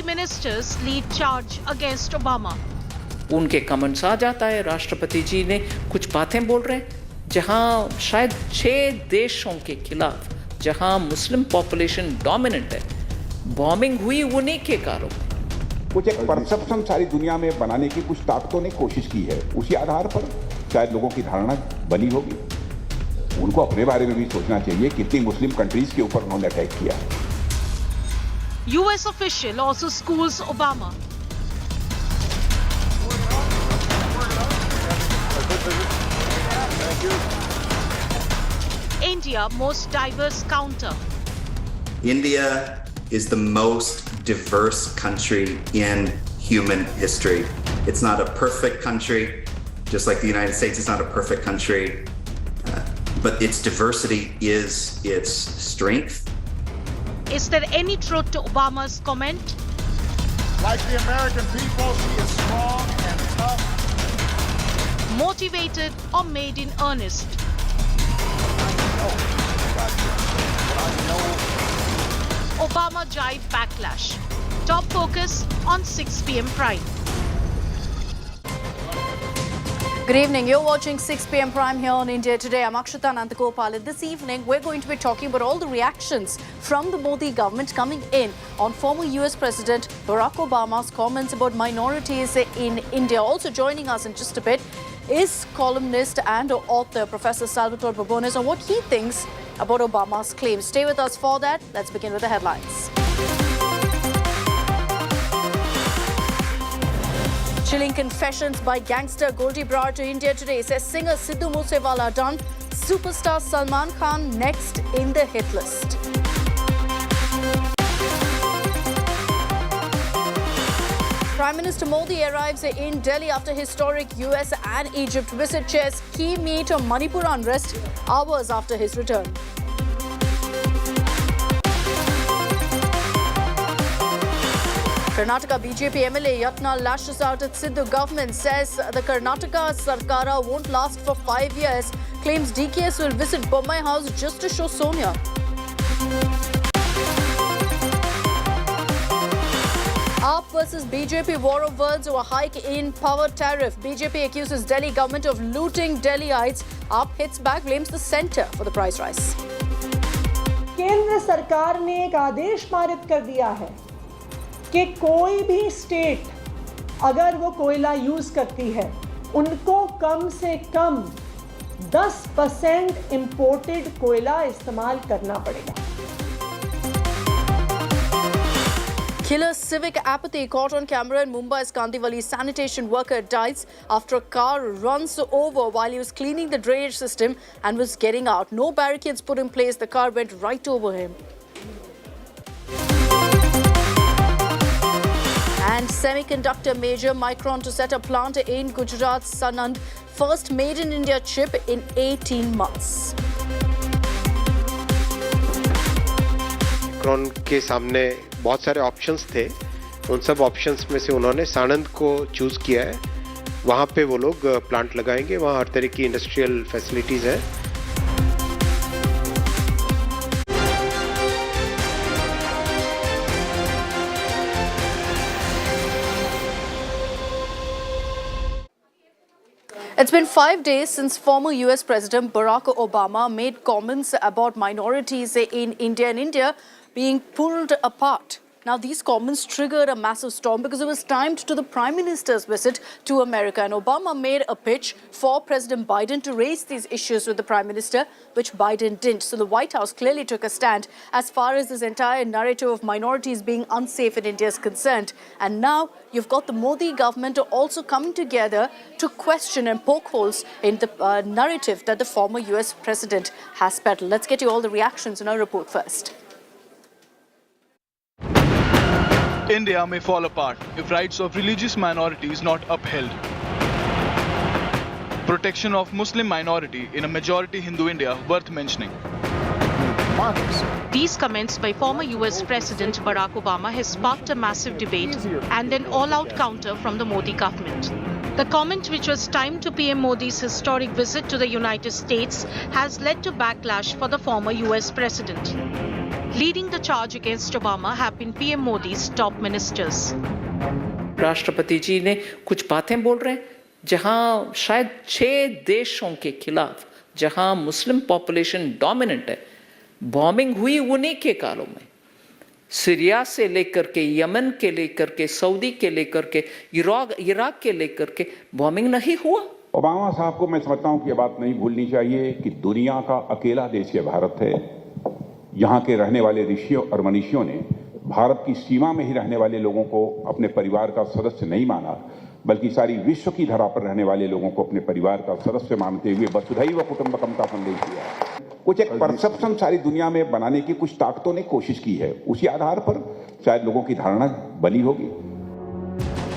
ministers lead charge against Obama. उनके comments आ जाता है, राष्ट्रपति जी ने कुछ बातें बोल रहे हैं जहां शायद 6 देशों के खिलाफ, जहां मुस्लिम पॉपुलेशन डोमिनेंट है, बॉम्बिंग हुई उन्हीं के कारण। कुछ एक परसेप्शन सारी दुनिया में बनाने की कुछ ताकतों ने कोशिश की है, उसी आधार पर शायद लोगों की धारणा बनी होगी। उनको अपने बारे में भी सोचना चाहिए कितनी मुस्लिम कंट्रीज के ऊपर उन्होंने अटैक किया। US official also schools Obama. India most diverse counter. India is the most diverse country in human history. It's not a perfect country, just like the United States is not a perfect country, but its diversity is its strength. Is there any truth to Obama's comment? Like the American people, she is strong and tough. Motivated or made in earnest? Obama jibe backlash. Top focus on 6 p.m. Prime. Good evening. You're watching 6 p.m. Prime here on India Today. I'm Akshita Nandagopal. And this evening, we're going to be talking about all the reactions from the Modi government coming in on former US President Barack Obama's comments about minorities in India. Also joining us in just a bit is columnist and author Professor Salvatore Babones on what he thinks about Obama's claims. Stay with us for that. Let's begin with the headlines. Chilling confessions by gangster Goldie Brar to India Today, says singer Sidhu Moosewala done. Superstar Salman Khan next in the hit list. Prime Minister Modi arrives in Delhi after historic US and Egypt visit, chairs key meet on Manipur unrest hours after his return. Karnataka BJP MLA Yatna lashes out at Sidhu government, says the Karnataka Sarkara won't last for 5 years, claims DKS will visit Bommai House just to show Sonia. AAP versus BJP war of words over hike in power tariff. BJP accuses Delhi government of looting Delhiites. AAP hits back, blames the centre for the price rise. केंद्र सरकार ने एक आदेश पारित कर दिया है कि कोई भी स्टेट अगर वो कोयला यूज करती है उनको कम से कम 10% इंपोर्टेड कोयला इस्तेमाल करना पड़ेगा. Killer civic apathy caught on camera in Mumbai's Kandivali. Sanitation worker dies after a car runs over while he was cleaning the drainage system and was getting out. No barricades put in place. The car went right over him. And semiconductor major Micron to set a plant in Gujarat's Sanand. First made in India chip in 18 months. Micron के सामने बहुत सारे options थे, उन सब options में से उन्होंने सानंद को चूज किया है. वहाँ पे वो लोग प्लांट लगाएंगे, वहाँ हर तरह की इंडस्ट्रियल फैसिलिटीज हैं. It's been 5 days since former US President Barack Obama made comments about minorities in India and India being pulled apart. Now, these comments triggered a massive storm because it was timed to the Prime Minister's visit to America. And Obama made a pitch for President Biden to raise these issues with the Prime Minister, which Biden didn't. So the White House clearly took a stand as far as this entire narrative of minorities being unsafe in India is concerned. And now you've got the Modi government also coming together to question and poke holes in the narrative that the former US president has peddled. Let's get you all the reactions in our report first. India may fall apart if rights of religious minorities not upheld. Protection of Muslim minority in a majority Hindu India worth mentioning. These comments by former US President Barack Obama has sparked a massive debate and an all-out counter from the Modi government. The comment, which was timed to PM Modi's historic visit to the United States, has led to backlash for the former US president. Leading the charge against Obama have been PM Modi's top ministers. राष्ट्रपति जी ने कुछ बातें बोल रहे हैं जहां शायद 6 देशों के खिलाफ, जहां मुस्लिम पॉपुलेशन डोमिनेंट है, बॉम्बिंग हुई उन्हीं के कालों में। सीरिया से लेकर के, यमन के लेकर के, सऊदी के लेकर के, इराक के लेकर के बॉम्बिंग नहीं हुआ। ओबामा साहब को मैं समझता हूं कि यह बात नहीं भूलनी चाहिए कि दुनिया का अकेला देश ये भारत है। यहाँ के रहने वाले ऋषियों और मनीषियों ने भारत की सीमा में ही रहने वाले लोगों को अपने परिवार का सदस्य नहीं माना, बल्कि सारी विश्व की धरा पर रहने वाले लोगों को अपने परिवार का सदस्य मानते हुए वसुधैव कुटुंबकम का संदेश दिया है। कुछ एक परसेप्शन सारी दुनिया में बनाने की कुछ ताकतों ने कोशिश की है, उसी आधार पर शायद लोगों की धारणा बनी होगी।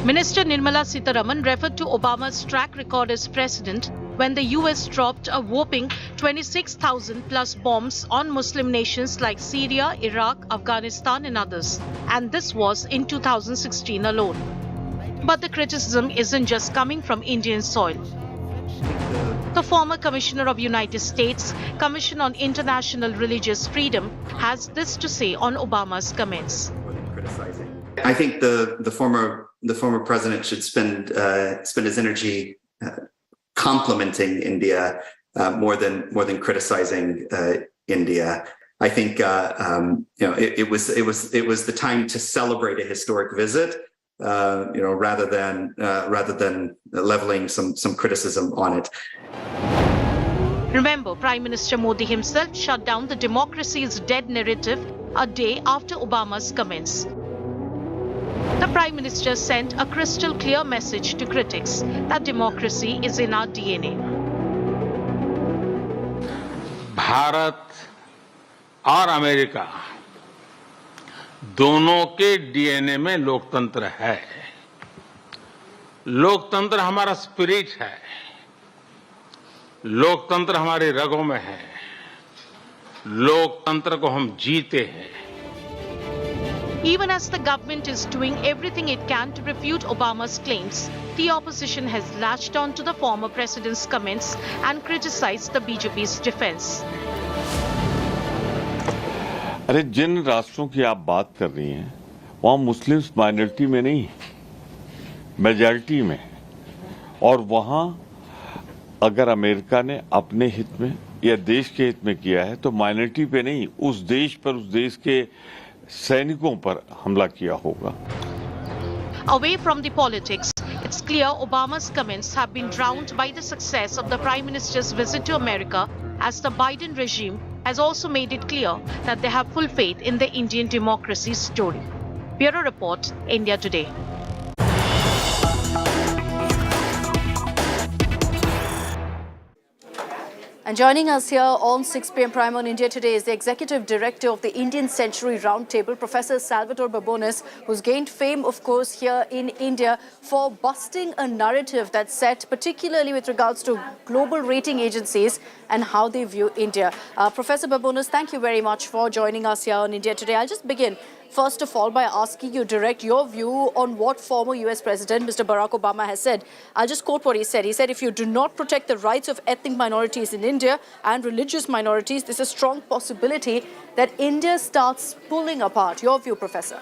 Minister Nirmala Sitharaman referred to Obama's track record as president when the US dropped a whopping 26,000 plus bombs on Muslim nations like Syria, Iraq, Afghanistan and others. And this was in 2016 alone. But the criticism isn't just coming from Indian soil. The former Commissioner of United States Commission on International Religious Freedom has this to say on Obama's comments. I think the former president should spend his energy complimenting India more than criticizing India. I think it was the time to celebrate a historic visit, rather than leveling some criticism on it. Remember, Prime Minister Modi himself shut down the democracy is dead narrative a day after Obama's comments. The Prime Minister sent a crystal clear message to critics that democracy is in our DNA. Bharat और America दोनों के DNA में लोकतंत्र है। लोकतंत्र हमारा spirit है। लोकतंत्र हमारे रगों में है। लोकतंत्र को हम जीते हैं। Even as the government is doing everything it can to refute Obama's claims, the opposition has latched on to the former president's comments and criticized the BJP's defense. अरे जिन राष्ट्रों की आप बात कर रही हैं, वहाँ मुस्लिम्स माइनॉरिटी में नहीं, मेजॉरिटी में। और वहाँ अगर अमेरिका ने अपने हित में या देश के हित में किया है तो माइनॉरिटी पे नहीं, उस देश पर, उस देश के सैनिकों पर हमला किया होगा। Away from the politics, it's clear Obama's comments have been drowned by the success of the Prime Minister's visit to America, as the Biden regime has also made it clear that they have full faith in the Indian democracy story. Bureau Report, India Today. And joining us here on 6 p.m. Prime on India Today is the Executive Director of the Indian Century Roundtable, Professor Salvatore Babones, who's gained fame, of course, here in India for busting a narrative that's set, particularly with regards to global rating agencies and how they view India. Professor Babones, thank you very much for joining us here on India Today. I'll just begin, first of all, by asking you direct your view on what former US President Mr. Barack Obama has said. I'll just quote what he said. He said, if you do not protect the rights of ethnic minorities in India and religious minorities, there's a strong possibility that India starts pulling apart. Your view, Professor?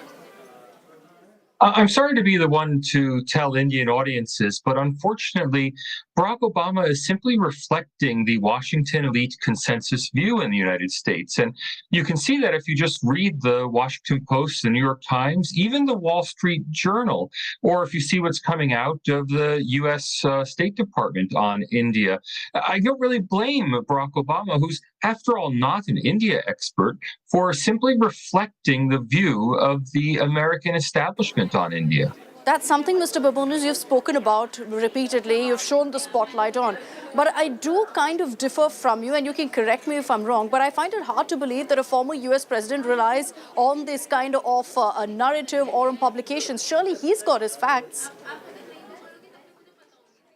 I'm sorry to be the one to tell Indian audiences, but unfortunately, Barack Obama is simply reflecting the Washington elite consensus view in the United States. And you can see that if you just read the Washington Post, the New York Times, even the Wall Street Journal, or if you see what's coming out of the U.S. State Department on India. I don't really blame Barack Obama, who's, after all, not an India expert, for simply reflecting the view of the American establishment on India. That's something, Mr. Babones, you've spoken about repeatedly. You've shown the spotlight on. But I do kind of differ from you, and you can correct me if I'm wrong, but I find it hard to believe that a former US president relies on this kind of a narrative or on publications. Surely he's got his facts.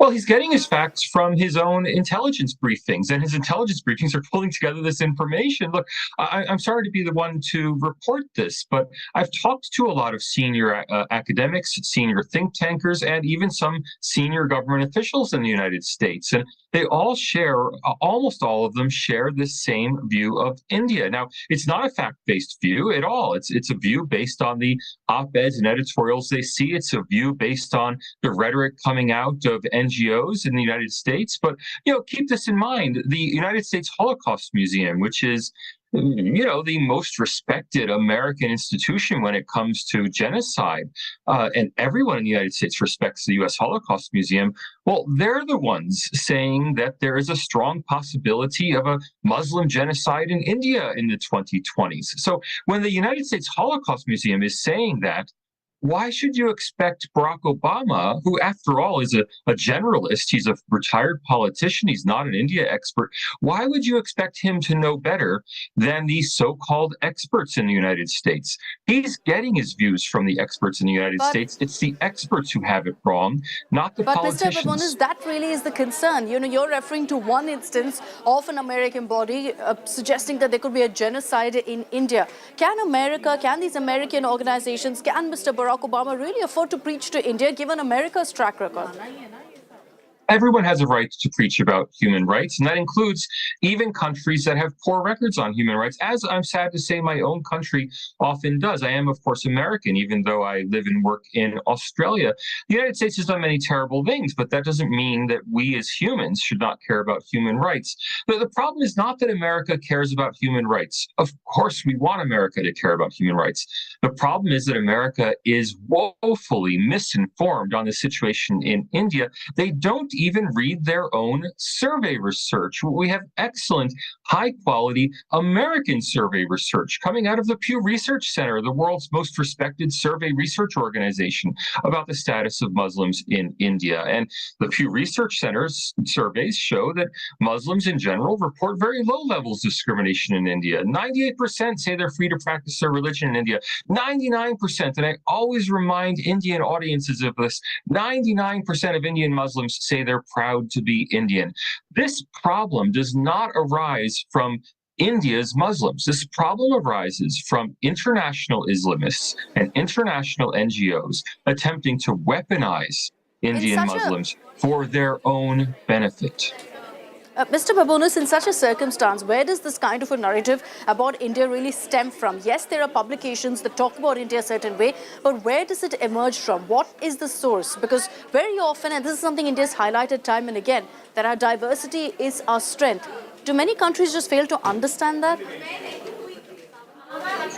Well, he's getting his facts from his own intelligence briefings, and his intelligence briefings are pulling together this information. Look, I'm sorry to be the one to report this, but I've talked to a lot of senior academics, senior think tankers, and even some senior government officials in the United States. And they all share, almost all of them share this same view of India. Now, it's not a fact-based view at all. It's a view based on the op-eds and editorials they see. It's a view based on the rhetoric coming out of NGOs in the United States. But, keep this in mind. The United States Holocaust Museum, which is the most respected American institution when it comes to genocide, and everyone in the United States respects the U.S. Holocaust Museum. Well, they're the ones saying that there is a strong possibility of a Muslim genocide in India in the 2020s. So when the United States Holocaust Museum is saying that, why should you expect Barack Obama, who, after all, is a generalist, he's a retired politician, he's not an India expert, why would you expect him to know better than these so-called experts in the United States? He's getting his views from the experts in the United States. It's the experts who have it wrong, not the politicians. But Mr. Babones, that really is the concern. You're referring to one instance of an American body suggesting that there could be a genocide in India. Can these American organizations, can Mr. Barack Obama really afford to preach to India given America's track record? Everyone has a right to preach about human rights, and that includes even countries that have poor records on human rights, as I'm sad to say my own country often does. I am, of course, American, even though I live and work in Australia. The United States has done many terrible things, but that doesn't mean that we as humans should not care about human rights. But the problem is not that America cares about human rights. Of course, we want America to care about human rights. The problem is that America is woefully misinformed on the situation in India. They don't even read their own survey research. We have excellent, high-quality American survey research coming out of the Pew Research Center, the world's most respected survey research organization, about the status of Muslims in India. And the Pew Research Center's surveys show that Muslims in general report very low levels of discrimination in India. 98% say they're free to practice their religion in India. 99%, and I always remind Indian audiences of this, 99% of Indian Muslims say they're proud to be Indian. This problem does not arise from India's Muslims. This problem arises from international Islamists and international NGOs attempting to weaponize Indian Muslims for their own benefit. Mr. Babones, in such a circumstance, where does this kind of a narrative about India really stem from? Yes, there are publications that talk about India a certain way, but where does it emerge from? What is the source? Because very often, and this is something India's highlighted time and again, that our diversity is our strength. Do many countries just fail to understand that?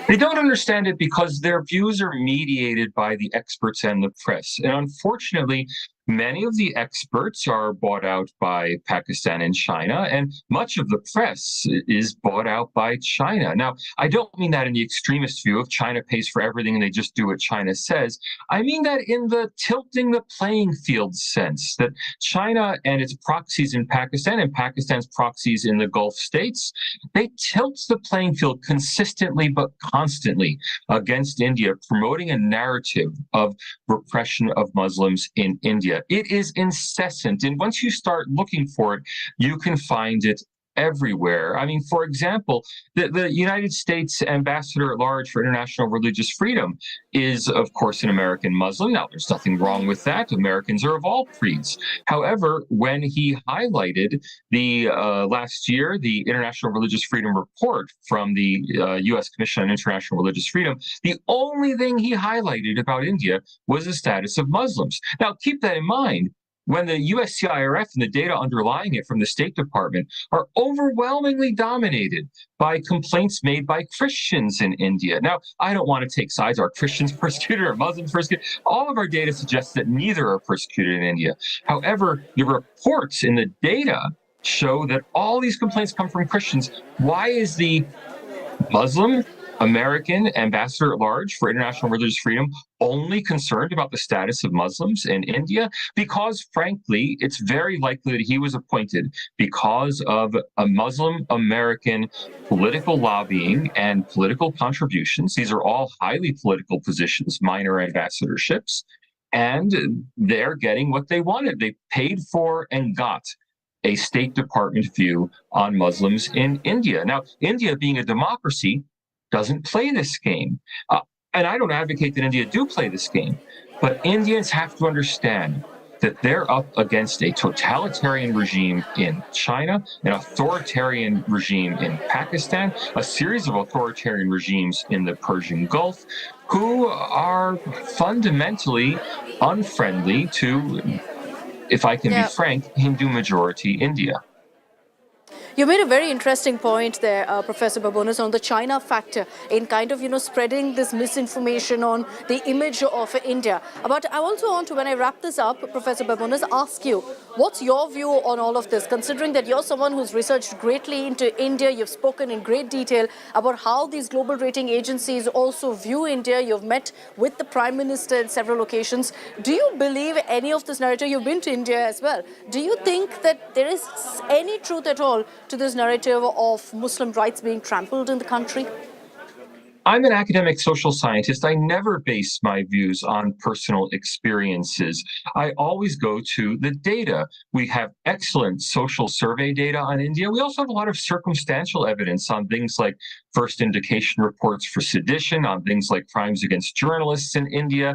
They don't understand it because their views are mediated by the experts and the press. And unfortunately, many of the experts are bought out by Pakistan and China, and much of the press is bought out by China. Now, I don't mean that in the extremist view of China pays for everything and they just do what China says. I mean that in the tilting the playing field sense, that China and its proxies in Pakistan and Pakistan's proxies in the Gulf states, they tilt the playing field consistently but constantly against India, promoting a narrative of repression of Muslims in India. It is incessant, and once you start looking for it, you can find it everywhere. I mean, for example, the United States ambassador at large for international religious freedom is, of course, an American Muslim. Now, there's nothing wrong with that. Americans are of all creeds. However, when he highlighted the last year, the International Religious Freedom Report from the U.S. Commission on International Religious Freedom, the only thing he highlighted about India was the status of Muslims. Now, keep that in mind. When the USCIRF and the data underlying it from the State Department are overwhelmingly dominated by complaints made by Christians in India. Now, I don't want to take sides. Are Christians persecuted or Muslims persecuted? All of our data suggests that neither are persecuted in India. However, the reports in the data show that all these complaints come from Christians. Why is the Muslim American ambassador at large for international religious freedom only concerned about the status of Muslims in India? Because, frankly, it's very likely that he was appointed because of a Muslim American political lobbying and political contributions. These are all highly political positions, minor ambassadorships. and they're getting what they wanted. They paid for and got a State Department view on Muslims in India. Now, India, being a democracy, doesn't play this game. And I don't advocate that India do play this game, but Indians have to understand that they're up against a totalitarian regime in China, an authoritarian regime in Pakistan, a series of authoritarian regimes in the Persian Gulf, who are fundamentally unfriendly to, if I can be frank, Hindu-majority India. You made a very interesting point there, Professor Babones, on the China factor in kind of, spreading this misinformation on the image of India. But I also want to, when I wrap this up, Professor Babones, ask you, what's your view on all of this, considering that you're someone who's researched greatly into India, you've spoken in great detail about how these global rating agencies also view India, you've met with the Prime Minister in several occasions. Do you believe any of this narrative? You've been to India as well. Do you think that there is any truth at all to this narrative of Muslim rights being trampled in the country? I'm an academic social scientist. I never base my views on personal experiences. I always go to the data. We have excellent social survey data on India. We also have a lot of circumstantial evidence on things like first indication reports for sedition, on things like crimes against journalists in India.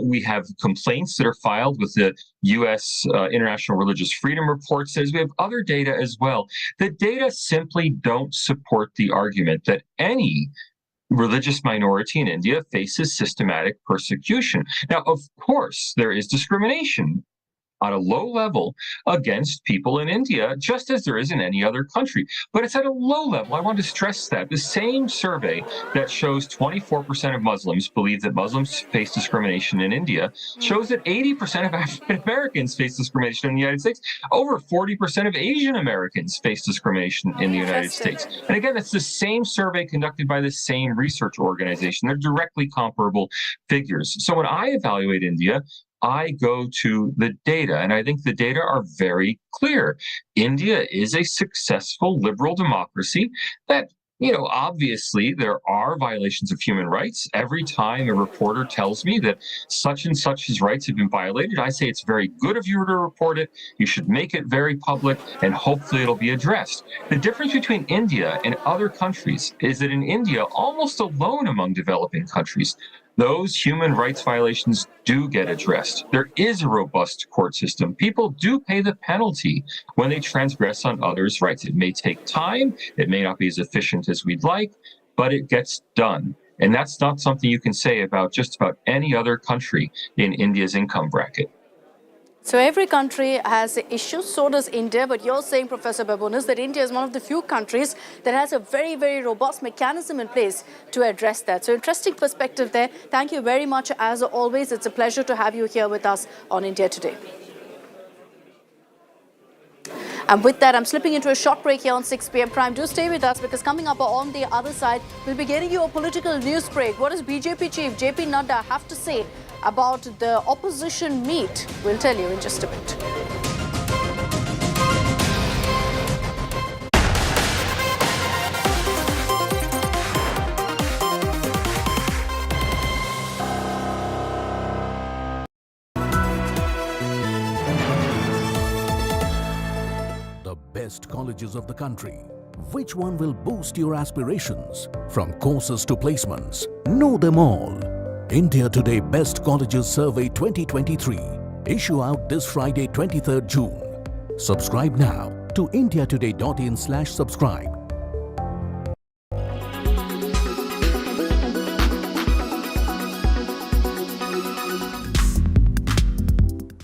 We have complaints that are filed with the U.S. International Religious Freedom Report says. We have other data as well. The data simply don't support the argument that any religious minority in India faces systematic persecution. Now, of course, there is discrimination on a low level against people in India, just as there is in any other country. But it's at a low level. I want to stress that. The same survey that shows 24% of Muslims believe that Muslims face discrimination in India shows that 80% of African Americans face discrimination in the United States. Over 40% of Asian Americans face discrimination in the United States. And again, that's the same survey conducted by the same research organization. They're directly comparable figures. So when I evaluate India, I go to the data, and I think the data are very clear. India is a successful liberal democracy that, obviously there are violations of human rights. Every time a reporter tells me that such and such's rights have been violated, I say it's very good of you to report it. You should make it very public, and hopefully it'll be addressed. The difference between India and other countries is that in India, almost alone among developing countries, those human rights violations do get addressed. There is a robust court system. People do pay the penalty when they transgress on others' rights. It may take time. It may not be as efficient as we'd like, but it gets done. And that's not something you can say about just about any other country in India's income bracket. So every country has issues, so does India. But you're saying, Professor Babones, that India is one of the few countries that has a very, very robust mechanism in place to address that. So interesting perspective there. Thank you very much. As always, it's a pleasure to have you here with us on India Today. And with that, I'm slipping into a short break here on 6 p.m. Prime. Do stay with us, because coming up on the other side, we'll be getting you a political news break. What does BJP chief JP Nadda have to say about the opposition meet? We'll tell you in just a bit. The best colleges of the country. Which one will boost your aspirations? From courses to placements, know them all. India Today Best Colleges Survey 2023. Issue out this Friday, 23rd June. Subscribe now to indiatoday.in/subscribe.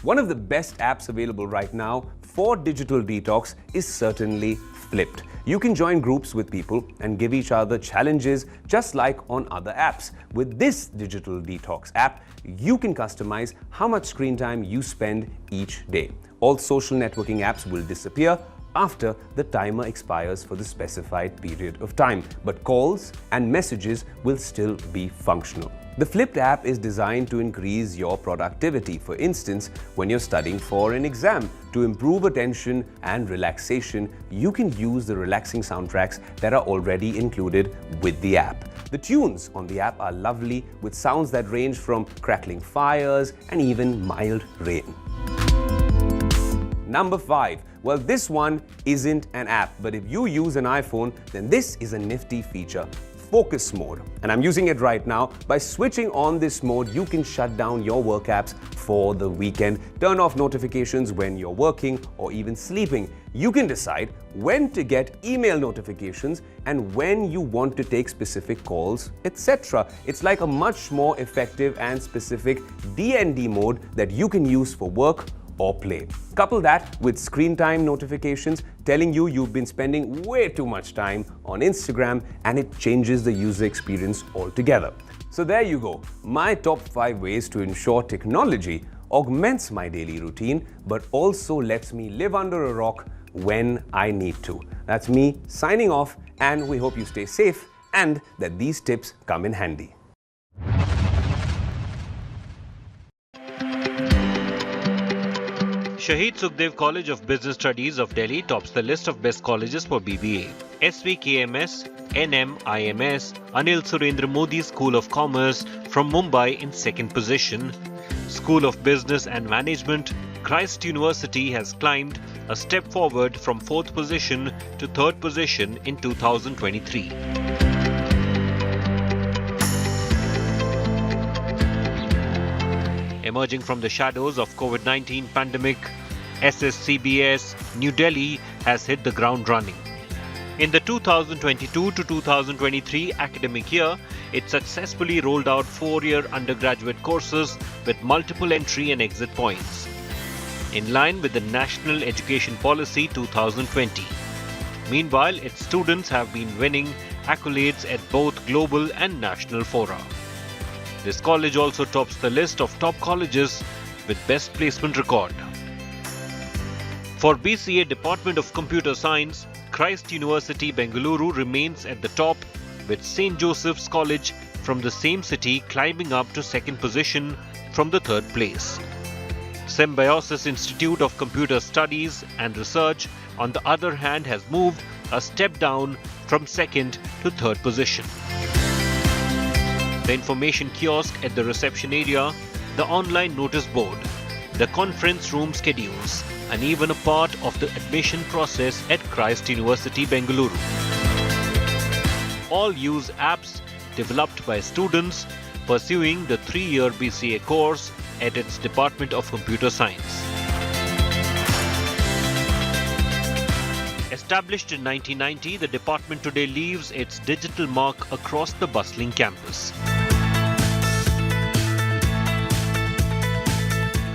One of the best apps available right now for digital detox is certainly Flipped. You can join groups with people and give each other challenges just like on other apps. With this digital detox app, you can customize how much screen time you spend each day. All social networking apps will disappear after the timer expires for the specified period of time, but calls and messages will still be functional. The flipped app is designed to increase your productivity. For instance, when you're studying for an exam, to improve attention and relaxation, you can use the relaxing soundtracks that are already included with the app. The tunes on the app are lovely, with sounds that range from crackling fires and even mild rain. Number 5. Well, this one isn't an app, but if you use an iPhone, then this is a nifty feature. Focus mode. And I'm using it right now. By switching on this mode, you can shut down your work apps for the weekend, turn off notifications when you're working or even sleeping. You can decide when to get email notifications and when you want to take specific calls, etc. It's like a much more effective and specific DND mode that you can use for work or play. Couple that with screen time notifications telling you you've been spending way too much time on Instagram, and it changes the user experience altogether. So there you go, my top 5 ways to ensure technology augments my daily routine but also lets me live under a rock when I need to. That's me signing off, and we hope you stay safe and that these tips come in handy. Shahid Sukhdev College of Business Studies of Delhi tops the list of best colleges for BBA. SVKMS, NMIMS, Anil Surendra Modi School of Commerce from Mumbai in second position. School of Business and Management, Christ University has climbed a step forward from 4th position to 3rd position in 2023. Emerging from the shadows of COVID-19 pandemic, SSCBS New Delhi has hit the ground running. In the 2022 to 2023 academic year, it successfully rolled out 4-year undergraduate courses with multiple entry and exit points, in line with the National Education Policy 2020. Meanwhile, its students have been winning accolades at both global and national fora. This college also tops the list of top colleges with best placement record. For BCA Department of Computer Science, Christ University Bengaluru remains at the top, with St. Joseph's College from the same city climbing up to 2nd position from the 3rd place. Symbiosis Institute of Computer Studies and Research, on the other hand, has moved a step down from 2nd to 3rd position. The information kiosk at the reception area, the online notice board, the conference room schedules, and even a part of the admission process at Christ University Bengaluru all use apps developed by students pursuing the 3-year BCA course at its Department of Computer Science. Established in 1990, the department today leaves its digital mark across the bustling campus.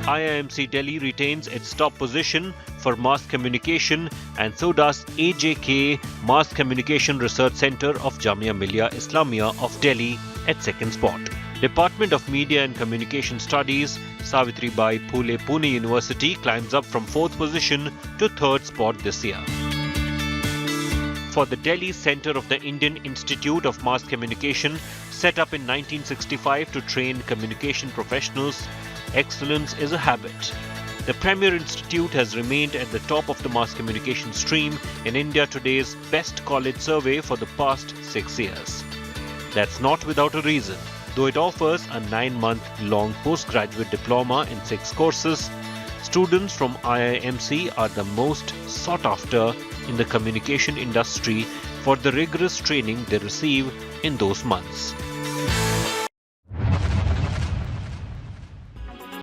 IIMC Delhi retains its top position for mass communication, and so does AJK Mass Communication Research Center of Jamia Millia Islamia of Delhi at 2nd spot. Department of Media and Communication Studies, Savitribai Phule Pune University climbs up from 4th position to 3rd spot this year. For the Delhi Center of the Indian Institute of Mass Communication, set up in 1965 to train communication professionals, excellence is a habit. The Premier Institute has remained at the top of the mass communication stream in India Today's Best College Survey for the past 6 years. That's not without a reason. Though it offers a 9-month-long postgraduate diploma in 6 courses, students from IIMC are the most sought after in the communication industry for the rigorous training they receive in those months.